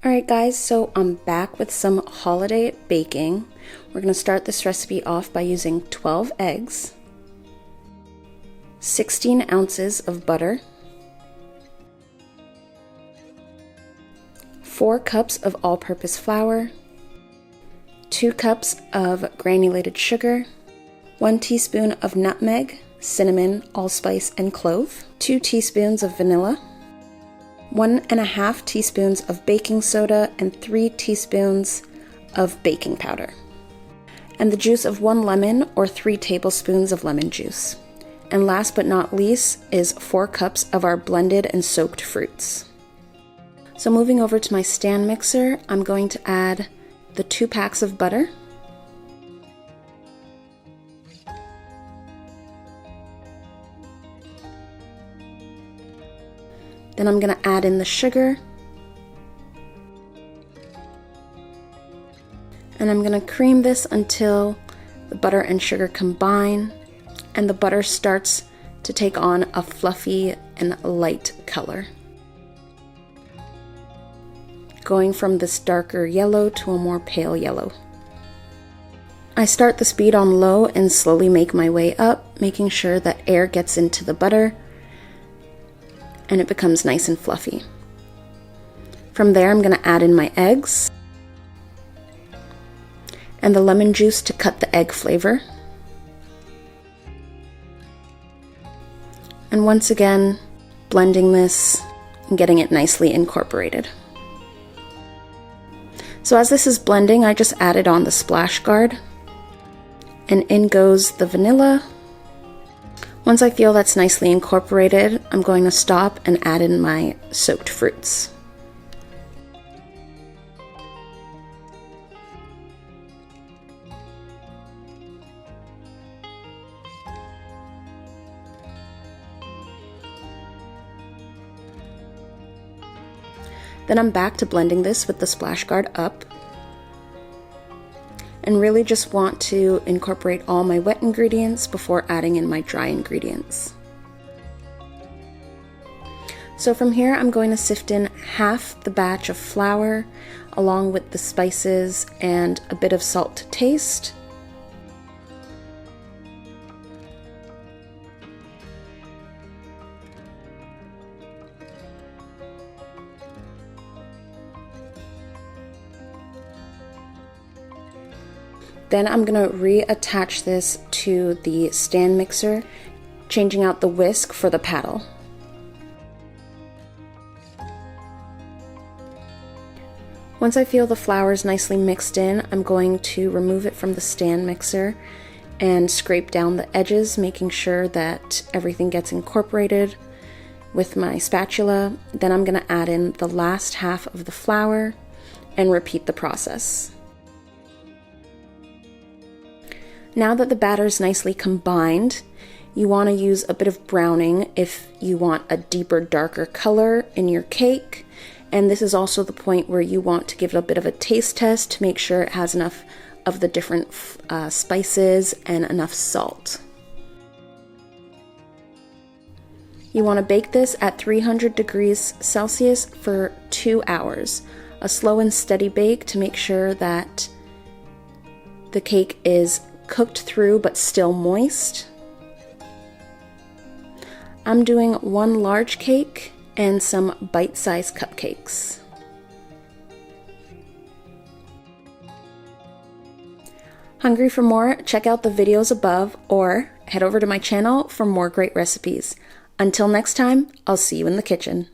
Alright guys, so I'm back with some holiday baking. We're going to start this recipe off by using 12 eggs, 16 ounces of butter, 4 cups of all-purpose flour, 2 cups of granulated sugar, 1 teaspoon of nutmeg, cinnamon, allspice, and clove, 2 teaspoons of vanilla, 1.5 teaspoons of baking soda, and 3 teaspoons of baking powder, and the juice of 1 lemon or 3 tablespoons of lemon juice. And last but not least is 4 cups of our blended and soaked fruits. So moving over to my stand mixer, I'm going to add the 2 packs of butter, then I'm going to add in the sugar, and I'm going to cream this until the butter and sugar combine and the butter starts to take on a fluffy and light color, going from this darker yellow to a more pale yellow. I start the speed on low and slowly make my way up, making sure that air gets into the butter and it becomes nice and fluffy. From there, I'm going to add in my eggs and the lemon juice to cut the egg flavor. And once again, blending this and getting it nicely incorporated. So as this is blending, I just added on the splash guard, and in goes the vanilla. Once I feel that's nicely incorporated, I'm going to stop and add in my soaked fruits. Then I'm back to blending this with the splash guard up, and really just want to incorporate all my wet ingredients before adding in my dry ingredients. So from here, I'm going to sift in half the batch of flour along with the spices and a bit of salt to taste. Then I'm going to reattach this to the stand mixer, changing out the whisk for the paddle. Once I feel the flour is nicely mixed in, I'm going to remove it from the stand mixer and scrape down the edges, making sure that everything gets incorporated with my spatula. Then I'm going to add in the last half of the flour and repeat the process. Now that the batter is nicely combined, you want to use a bit of browning if you want a deeper, darker color in your cake. And this is also the point where you want to give it a bit of a taste test to make sure it has enough of the different spices and enough salt. You want to bake this at 300 degrees Celsius for 2 hours. A slow and steady bake to make sure that the cake is cooked through but still moist. I'm doing 1 large cake and some bite-sized cupcakes. Hungry for more? Check out the videos above or head over to my channel for more great recipes. Until next time, I'll see you in the kitchen.